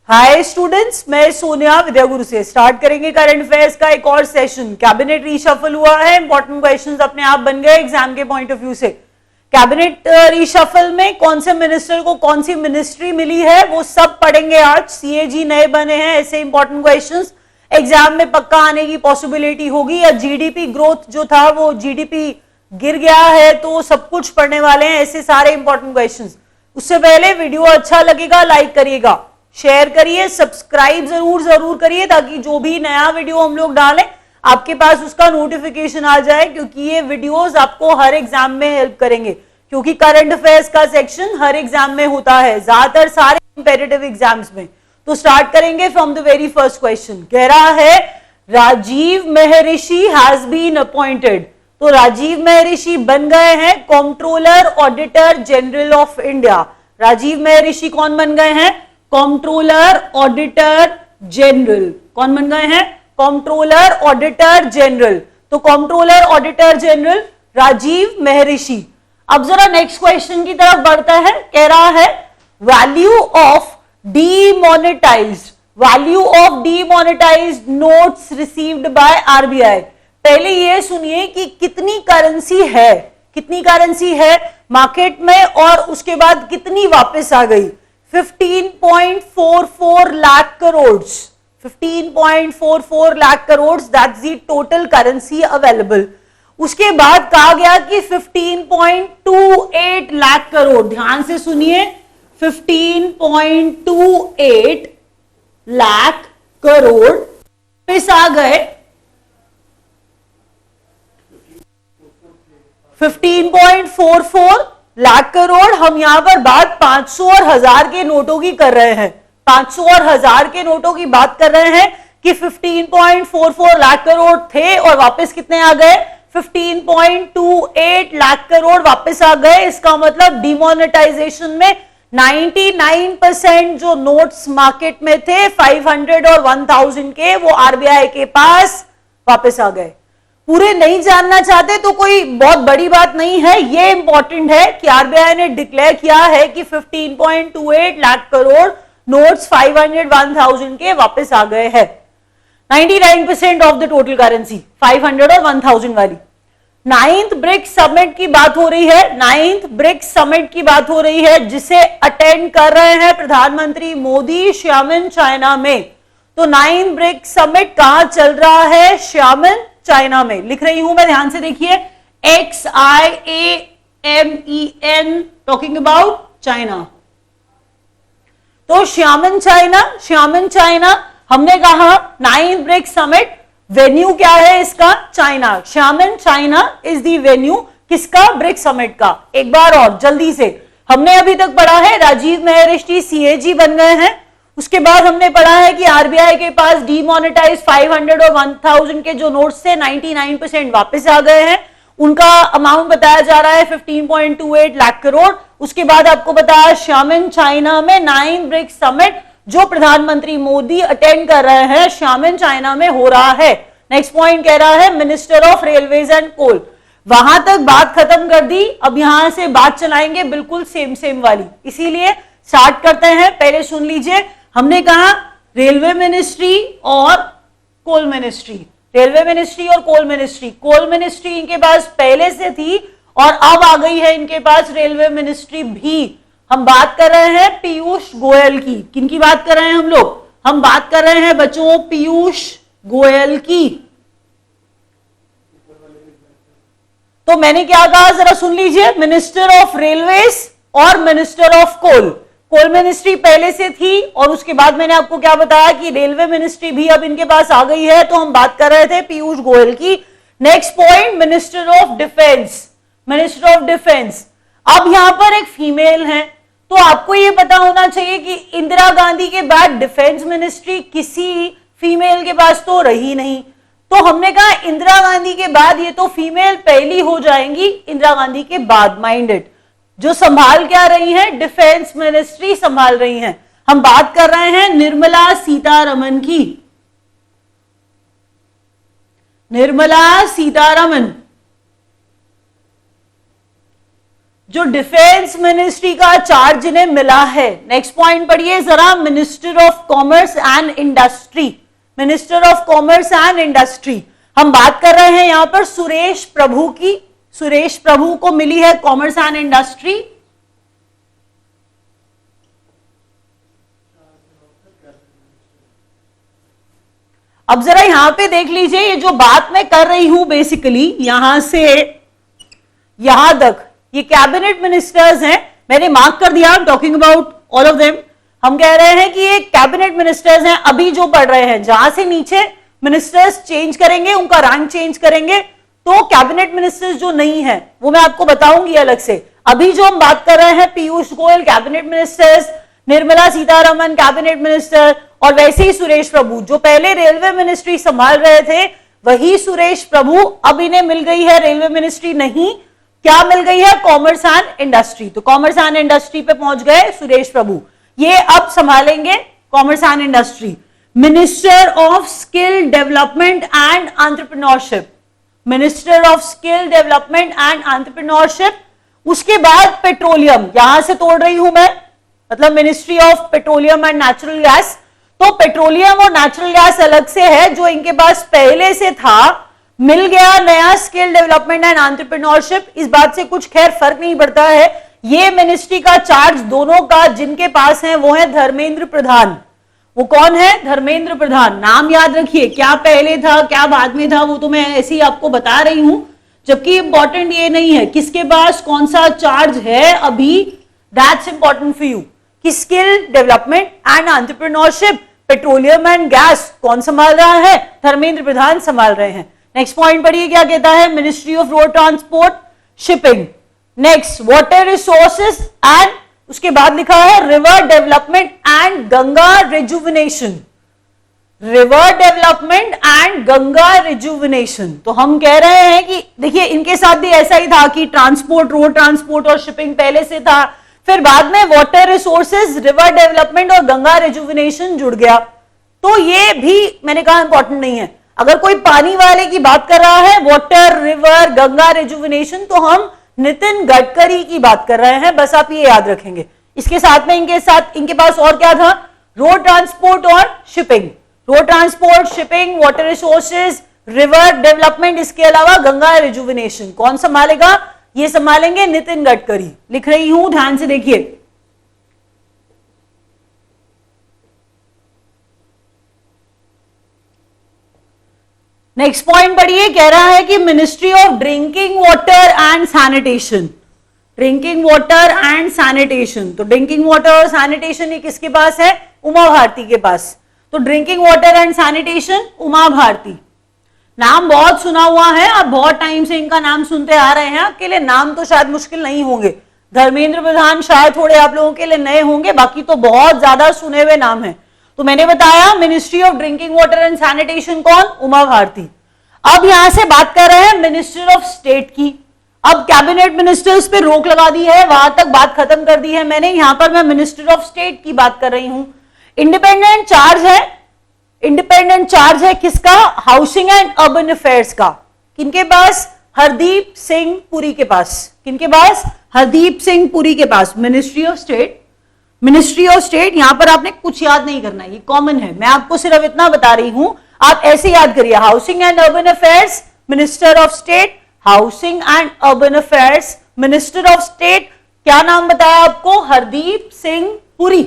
Hi students, मैं सोनिया विद्या गुरु से start करेंगे करंट अफेयर्स का एक और सेशन। कैबिनेट रीशफल हुआ है, इंपॉर्टेंट क्वेश्चंस अपने आप बन गए एग्जाम के पॉइंट ऑफ व्यू से। कैबिनेट रीशफल में कौन से मिनिस्टर को कौन सी मिनिस्ट्री मिली है वो सब पढ़ेंगे आज। सीएजी नए बने हैं, ऐसे इंपॉर्टेंट क्वेश्चंस एग्जाम में पक्का आने की पॉसिबिलिटी होगी। या जीडीपी ग्रोथ जो था वो जीडीपी गिर गया है, तो सब कुछ पढ़ने वाले हैं ऐसे सारे इंपॉर्टेंट क्वेश्चंस। उससे पहले वीडियो अच्छा लगेगा लाइक करिएगा, शेयर करिए, सब्सक्राइब जरूर करिए ताकि जो भी नया वीडियो हम लोग डालें आपके पास उसका नोटिफिकेशन आ जाए, क्योंकि ये वीडियोस आपको हर एग्जाम में हेल्प करेंगे। क्योंकि करंट अफेयर्स का सेक्शन हर एग्जाम में होता है, ज्यादातर सारे कंपेटिटिव एग्जाम्स में। तो स्टार्ट करेंगे from the very first question. कह रहा है राजीव महर्षि हैज बीन अपॉइंटेड। तो राजीव महर्षि बन गए हैं controller auditor general of India. Rajiv Mehrishi कौन बन गए हैं? Controller auditor general. कौन बन गए हैं? Controller auditor general. तो controller auditor general Rajiv Mehrishi. अब जरा नेक्स्ट क्वेश्चन की तरफ बढ़ता है। कह रहा है value of demonetized, value of demonetized notes received by RBI. पहले ये सुनिए कि कितनी करेंसी है, कितनी करेंसी है मार्केट में और उसके बाद कितनी वापस आ गई। 15.44 lakh crore, 15.44 lakh crore, that's the total currency available. उसके बाद कहा गया कि 15.28 लाख करोड़, ध्यान से सुनिए, 15.28 लाख करोड़ वापस आ गए। 15.44 लाख करोड़। हम यहां पर बात 500 और 1000 के नोटों की कर रहे हैं, 500 और 1000 के नोटों की बात कर रहे हैं कि 15.44 लाख करोड़ थे और वापस कितने आ गए? 15.28 लाख करोड़ वापस आ गए। इसका मतलब डिमोनेटाइजेशन में 99% जो नोट्स मार्केट में थे 500 और 1000 के, वो आरबीआई के पास वापस आ गए। पूरे नहीं जानना चाहते तो कोई बहुत बड़ी बात नहीं है, ये इंपॉर्टेंट है कि आरबीआई ने डिक्लेयर किया है कि 15.28 लाख करोड़ नोट्स 500 1000 के वापस आ गए हैं। 99% ऑफ द टोटल करेंसी 500 और 1000 वाली। 9th ब्रिक्स समिट की बात हो रही है, 9th ब्रिक्स समिट की बात हो रही है जिसे अटेंड कर रहे हैं प्रधानमंत्री मोदी श्यामिन चाइना में। तो 9th ब्रिक्स समिट कहां चल रहा है? श्यामिन चाइना में। लिख रही हूं मैं, ध्यान से देखिए, XIAMEN, टॉकिंग अबाउट चाइना। तो श्यामिन चाइना, श्यामिन चाइना। हमने कहा 9th ब्रिक्स समिट, वेन्यू क्या है इसका? China. Xiamen China is the venue किसका? ब्रिक्स समिट का। एक बार और जल्दी से, हमने अभी तक पढ़ा है राजीव महर्षि सीएजी बन गए हैं। उसके बाद हमने पढ़ा है कि आरबीआई के पास डीमोनेटाइज 500 और 1000 के जो नोट्स थे 99% वापस आ गए हैं। उनका अमाउंट बताया जा रहा है 15.28 लाख करोड़। उसके बाद आपको बताया श्यामिन चाइना में 9th ब्रिक्स समिट जो प्रधानमंत्री मोदी अटेंड कर रहे हैं, श्यामिन चाइना में हो रहा है। नेक्स्ट पॉइंट कह रहा है minister of railways and coal. वहां तक बात खत्म कर दी, अब यहां से बात चलाएंगे बिल्कुल सेम वाली, इसीलिए स्टार्ट करते हैं। पहले सुन लीजिए, हमने कहा रेलवे मिनिस्ट्री और कोल मिनिस्ट्री, रेलवे मिनिस्ट्री और कोल मिनिस्ट्री। कोल मिनिस्ट्री इनके पास पहले से थी और अब आ गई है इनके पास रेलवे मिनिस्ट्री भी। हम बात कर रहे हैं पीयूष गोयल की। किनकी बात कर रहे हैं हम लोग? हम बात कर रहे हैं बच्चों पीयूष गोयल की। तो मैंने क्या कहा जरा सुन लीजिए, मिनिस्टर ऑफ रेलवेज और minister of coal. Coal ministry पहले से थी और उसके बाद मैंने आपको क्या बताया कि रेलवे मिनिस्ट्री भी अब इनके पास आ गई है। तो हम बात कर रहे थे पीयूष गोयल की। Next point, minister of defence, minister of defence. अब यहां पर एक फीमेल है, तो आपको यह पता होना चाहिए कि इंदिरा गांधी के बाद डिफेंस मिनिस्ट्री किसी फीमेल के पास तो रही नहीं। तो हमने कहा इंदिरा गांधी के बाद ये तो फीमेल पहली हो जाएंगी इंदिरा गांधी के बाद। माइंडेड, जो संभाल क्या रही हैं? डिफेंस मिनिस्ट्री संभाल रही हैं। हम बात कर रहे हैं निर्मला सीतारमन की। निर्मला सीतारमन जो डिफेंस मिनिस्ट्री का चार्ज इन्हें मिला है, नेक्स्ट पॉइंट पढ़िए जरा, minister of commerce and industry, minister of commerce and industry. हम बात कर रहे हैं यहां पर सुरेश प्रभु की, सुरेश प्रभु को मिली है कॉमर्स एंड इंडस्ट्री। अब जरा यहां पे देख लीजिए, ये जो बात मैं कर रही हूं बेसिकली यहां से यहां तक ये कैबिनेट मिनिस्टर्स हैं, मैंने मार्क कर दिया, talking about all of them. हम कह रहे हैं कि ये कैबिनेट मिनिस्टर्स हैं अभी जो पढ़ रहे हैं, जहां से नीचे मिनिस्टर्स चेंज करेंगे, उनका रैंक चेंज करेंगे, तो कैबिनेट मिनिस्टर्स जो नहीं है वो मैं आपको बताऊंगी अलग से। अभी जो हम बात कर रहे हैं Piyush Goyal cabinet ministers, Nirmala Sitharaman cabinet minister, और वैसे ही सुरेश प्रभु जो पहले रेलवे मिनिस्ट्री संभाल रहे थे, वही सुरेश प्रभु अब इन्हें मिल गई है रेलवे मिनिस्ट्री, नहीं क्या मिल गई है, कॉमर्स एंड इंडस्ट्री। तो कॉमर्स एंड इंडस्ट्री पे पहुंच गए सुरेश प्रभु, ये अब संभालेंगे commerce and industry. Minister of skill development and entrepreneurship, minister of skill development and entrepreneurship. उसके बाद पेट्रोलियम, यहां से तोड़ रही हूं मैं, मतलब ministry of petroleum and natural gas. तो पेट्रोलियम और नेचुरल गैस अलग से है, जो इनके पास पहले से था, मिल गया नया स्किल डेवलपमेंट एंड एंटरप्रेन्योरशिप। इस बात से कुछ खैर फर्क नहीं पड़ता है, ये मिनिस्ट्री का चार्ज दोनों का जिनके पास है वो है धर्मेंद्र प्रधान। वो कौन है, धर्मेंद्र प्रधान। नाम याद रखिए, क्या पहले था क्या बाद में था वो तो मैं ऐसे ही आपको बता रही हूं, जबकि इंपॉर्टेंट ये नहीं है किसके पास कौन सा चार्ज है अभी, दैट्स इंपॉर्टेंट फॉर यू कि skill development and entrepreneurship, petroleum and gas कौन संभाल रहा है, धर्मेंद्र प्रधान संभाल रहे हैं। नेक्स्ट पॉइंट पढ़िए क्या कहता है, ministry of road transport shipping. Next water resources and, उसके बाद लिखा है river development and Ganga rejuvenation, river development and Ganga rejuvenation. तो हम कह रहे हैं कि देखिए इनके साथ भी ऐसा ही था कि ट्रांसपोर्ट, रोड ट्रांसपोर्ट और शिपिंग पहले से था, फिर बाद में वाटर रिसोर्सेज, रिवर डेवलपमेंट और गंगा रिजुविनेशन जुड़ गया। तो ये भी मैंने कहा इंपॉर्टेंट नहीं है। अगर कोई पानी वाले की बात कर रहा है, वाटर, रिवर, गंगा रिजुविनेशन, तो हम नितिन गडकरी की बात कर रहे हैं, बस आप ये याद रखेंगे। इसके साथ में इनके पास और क्या था, रोड ट्रांसपोर्ट और shipping, road transport, shipping, water resources, river development, इसके अलावा गंगा रिजुविनेशन। कौन संभालेगा, ये संभालेंगे नितिन गडकरी। लिख रही हूं, ध्यान से देखिए। नेक्स्ट पॉइंट पढ़िए, कह रहा है कि ministry of drinking water and sanitation, drinking water and sanitation. तो ड्रिंकिंग वाटर और सैनिटेशन ये किसके पास है, उमा भारती के पास। तो drinking water and sanitation Uma Bharti, नाम बहुत सुना हुआ है, आप बहुत टाइम से इनका नाम सुनते आ रहे हैं, आपके लिए नाम तो शायद मुश्किल नहीं होंगे। धर्मेंद्र प्रधान शायद थोड़े आप लोगों के लिए नए होंगे, बाकी तो बहुत ज्यादा सुने हुए नाम है। तो मैंने बताया ministry of drinking water and sanitation कौन, उमा भारती। अब यहां से बात कर रहे हैं मिनिस्टर ऑफ स्टेट की। अब कैबिनेट मिनिस्टर्स पे रोक लगा दी है, वहां तक बात खत्म कर दी है मैंने, यहां पर मैं मिनिस्टर ऑफ स्टेट की बात कर रही हूं। इंडिपेंडेंट चार्ज है, इंडिपेंडेंट चार्ज है किसका, हाउसिंग एंड अर्बन अफेयर्स का। किनके पास, हरदीप सिंह पुरी के पास। किनके पास, हरदीप सिंह पुरी के पास। Ministry of state, ministry of state, यहां पर आपने कुछ याद नहीं करना, ये कॉमन है, मैं आपको सिर्फ इतना बता रही हूं, आप ऐसे याद करिए, housing and urban affairs, minister of state, housing and urban affairs, minister of state, क्या नाम बताया आपको, हरदीप सिंह पुरी।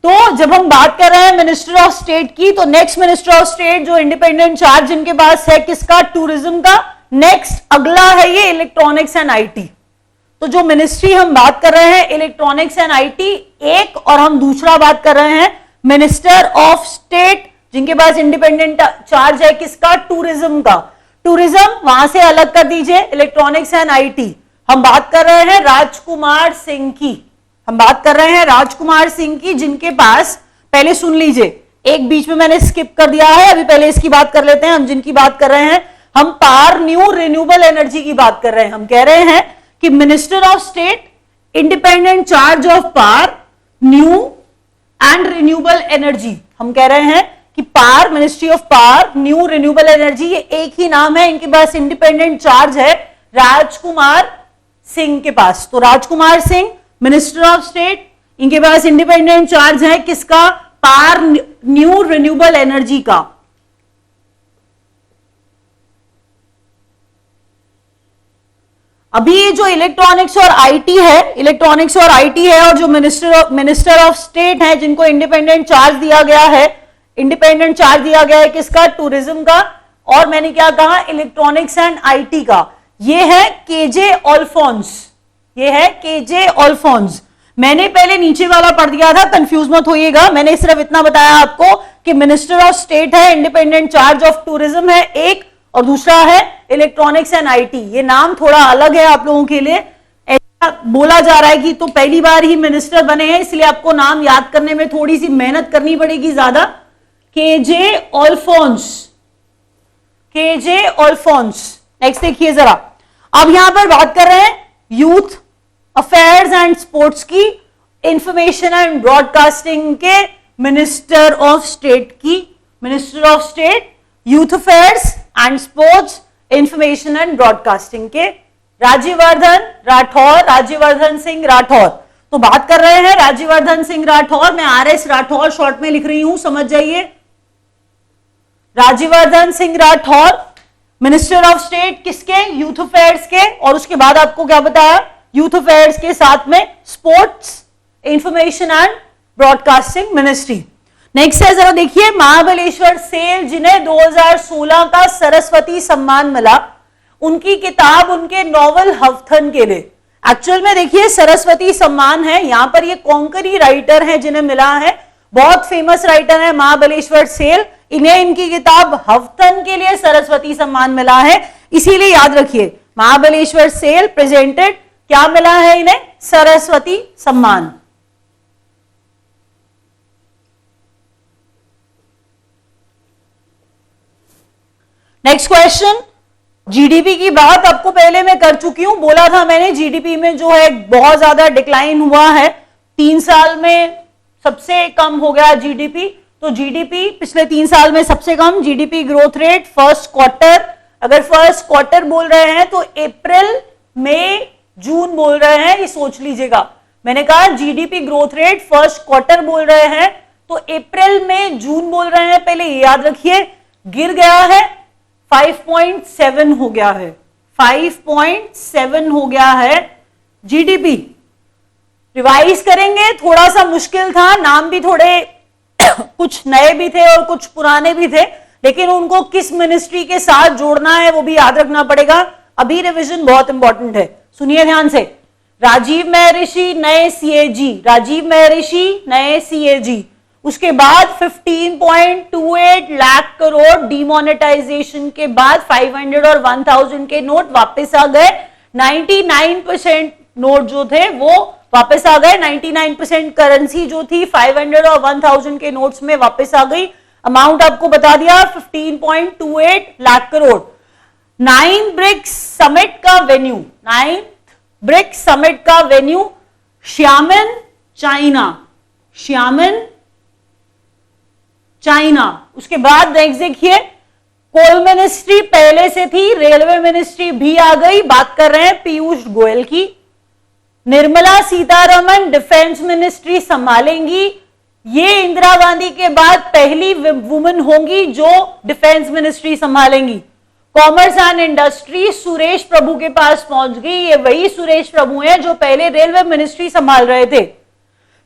तो जब हम बात कर रहे हैं मिनिस्टर ऑफ स्टेट की, तो नेक्स्ट मिनिस्टर ऑफ स्टेट जो इंडिपेंडेंट चार्ज इनके पास है किसका, टूरिज्म का। नेक्स्ट अगला है ये इलेक्ट्रॉनिक्स एंड आईटी। तो जो मिनिस्ट्री हम बात कर रहे हैं इलेक्ट्रॉनिक्स एंड आईटी एक, और हम दूसरा बात कर रहे हैं मिनिस्टर ऑफ स्टेट जिनके पास इंडिपेंडेंट चार्ज है किसका, टूरिज्म का। टूरिज्म वहां से अलग कर दीजिए, इलेक्ट्रॉनिक्स एंड आईटी। हम बात कर रहे हैं राजकुमार सिंह की, हम बात कर रहे हैं राजकुमार सिंह की, जिनके पास, पहले सुन लीजिए, एक बीच में मैंने स्किप कर दिया है, अभी पहले इसकी बात कर लेते हैं। हम जिनकी बात कर रहे हैं, हम पावर न्यू रिन्यूएबल एनर्जी की बात कर रहे हैं। हम कह रहे हैं कि minister of state independent charge of power new and renewable energy. हम कह रहे हैं कि कि power, ministry of power, new renewable energy, ये एक ही नाम है, इनके पास इंडिपेंडेंट चार्ज है राजकुमार सिंह के पास। तो Rajkumar Singh minister of state, इनके पास इंडिपेंडेंट चार्ज है किसका? पावर न्यू रिन्यूएबल एनर्जी का। अभी ये जो इलेक्ट्रॉनिक्स और आईटी है, इलेक्ट्रॉनिक्स और आईटी है, और जो मिनिस्टर ऑफ स्टेट है जिनको इंडिपेंडेंट चार्ज दिया गया है, इंडिपेंडेंट चार्ज दिया गया है किसका? टूरिज्म का, और मैंने क्या कहा? इलेक्ट्रॉनिक्स एंड आईटी का। ये है केजे अल्फोंस, ये है केजे अल्फोंस। मैंने पहले नीचे वाला पढ़ दिया था, कंफ्यूज मत होइएगा, मैंने सिर्फ इतना बताया आपको कि मिनिस्टर ऑफ स्टेट है, इंडिपेंडेंट चार्ज ऑफ टूरिज्म है एक, और दूसरा है इलेक्ट्रॉनिक्स एंड आईटी। ये नाम थोड़ा अलग है आप लोगों के लिए, ऐसा बोला जा रहा है कि तो पहली बार ही मिनिस्टर बने हैं, इसलिए आपको नाम याद करने में थोड़ी सी मेहनत करनी पड़ेगी ज्यादा। KJ Alphons, KJ Alphons. Next देखिए जरा, अब यहां पर बात कर रहे हैं यूथ अफेयर्स एंड स्पोर्ट्स की, इंफॉर्मेशन एंड ब्रॉडकास्टिंग के मिनिस्टर ऑफ स्टेट की, minister of state youth affairs and sports, information and broadcasting के राज्यवर्धन राठौर, राज्यवर्धन सिंह राठौर। तो बात कर रहे हैं राज्यवर्धन सिंह राठौर, मैं आरएस राठौर शॉर्ट में लिख रही हूं, समझ जाइए। Rajyavardhan Singh Rathore minister of state किसके? यूथ अफेयर्स के, और उसके बाद आपको क्या बताया? यूथ अफेयर्स के साथ में sports, information and broadcasting ministry. Next है जरा देखिए, महाबलेश्वर सेल जिन्हें 2016 का सरस्वती सम्मान मिला, उनकी किताब, उनके नॉवल हवथन के लिए। एक्चुअल में देखिए सरस्वती सम्मान है, यहां पर ये कोंकणी राइटर हैं जिन्हें मिला है, बहुत फेमस राइटर है महाबलेश्वर सेल, इन्हें इनकी किताब हवथन के लिए सरस्वती सम्मान मिला है। इसीलिए याद रखिए महाबलेश्वर सेल प्रेजेंटेड, क्या मिला है इन्हें? सरस्वती सम्मान। नेक्स्ट क्वेश्चन, जीडीपी की बात आपको पहले मैं कर चुकी हूं, बोला था मैंने जीडीपी में जो है बहुत ज्यादा डिक्लाइन हुआ है, 3 साल में सबसे कम हो गया जीडीपी। तो जीडीपी पिछले 3 साल में सबसे कम, GDP growth rate first quarter, अगर फर्स्ट क्वार्टर बोल रहे हैं तो अप्रैल मई जून बोल रहे हैं, ये सोच लीजिएगा। मैंने कहा GDP growth rate first quarter बोल रहे हैं तो अप्रैल में जून बोल रहे हैं, पहले ये याद रखिए। गिर गया है 5.7 हो गया है, 5.7 हो गया है जीडीपी। रिवाइज करेंगे, थोड़ा सा मुश्किल था, नाम भी थोड़े कुछ नए भी थे और कुछ पुराने भी थे, लेकिन उनको किस मिनिस्ट्री के साथ जोड़ना है वो भी याद रखना पड़ेगा। अभी रिवीजन बहुत इंपॉर्टेंट है, सुनिए ध्यान से। राजीव महर्षि नए सीएजी, राजीव महर्षि नए सीएजी, उसके बाद 15.28 लाख करोड़ डिमोनेटाइजेशन के बाद 500 और 1000 के नोट वापस आ गए। 99% नोट जो थे वो वापस आ गए, 99% करेंसी जो थी 500 और 1000 के नोट्स में वापस आ गई। अमाउंट आपको बता दिया 15.28 लाख करोड़। 9 ब्रिक्स समिट का वेन्यू, 9 ब्रिक्स समिट का वेन्यू श्यामन चाइना, श्यामन चाइना। उसके बाद नेक्स्ट देखिए, कोल मिनिस्ट्री पहले से थी, रेलवे मिनिस्ट्री भी आ गई, बात कर रहे हैं पीयूष गोयल की। निर्मला सीतारमण डिफेंस मिनिस्ट्री संभालेंगी, ये इंदिरा गांधी के बाद पहली वुमेन होंगी जो डिफेंस मिनिस्ट्री संभालेंगी। Commerce and industry Suresh Prabhu के पास पहुंच गई, ये वही सुरेश प्रभु हैं जो पहले रेलवे मिनिस्ट्री संभाल रहे थे।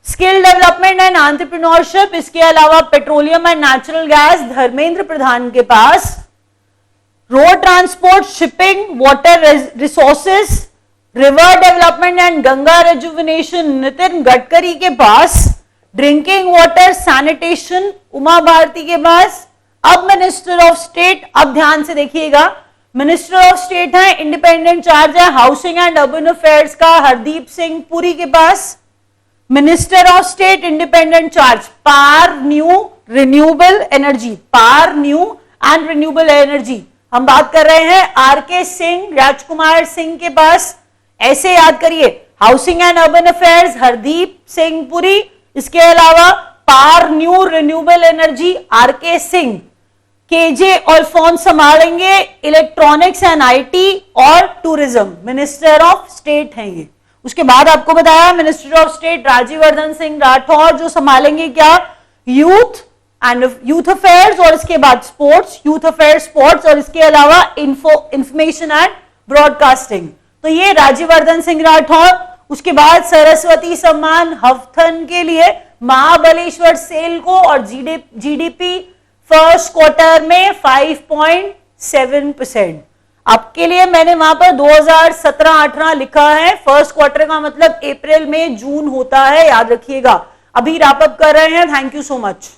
स्किल डेवलपमेंट एंड एंटरप्रेन्योरशिप, इसके अलावा petroleum and natural gas Dharmendra Pradhan के पास। Road transport, shipping, water resources, river development and Ganga rejuvenation Nitin Gadkari के पास। Drinking water sanitation Uma Bharti के पास। अब मिनिस्टर ऑफ स्टेट, अब ध्यान से देखिएगा, मिनिस्टर ऑफ स्टेट है, इंडिपेंडेंट चार्ज है हाउसिंग एंड अर्बन अफेयर्स का हरदीप सिंह पुरी के पास। Minister of state independent charge power new renewable energy, power new and renewable energy, हम बात कर रहे हैं आरके सिंह, राजकुमार सिंह के पास। ऐसे याद करिए, housing and urban affairs Hardeep Singh Puri, इसके अलावा power new renewable energy RK Singh, KJ Alphons संभालेंगे इलेक्ट्रॉनिक्स एंड आईटी और टूरिज्म, मिनिस्टर ऑफ स्टेट हैं ये। उसके बाद आपको बताया minister of state Rajyavardhan Singh Rathore जो संभालेंगे क्या, यूथ एंड यूथ अफेयर्स, और इसके बाद स्पोर्ट्स, यूथ अफेयर्स स्पोर्ट्स, और इसके अलावा इंफॉर्मेशन एंड ब्रॉडकास्टिंग, तो ये राज्यवर्धन सिंह राठौर। उसके बाद सरस्वती सम्मान हफ्थन के लिए महाबलेश्वर सेल को, और जीडीपी फर्स्ट क्वार्टर में 5.7%। आपके लिए मैंने वहां पर 2017-18 लिखा है, फर्स्ट क्वार्टर का मतलब अप्रैल में जून होता है, याद रखिएगा। अभी रैप अप कर रहे हैं, थैंक यू सो मच।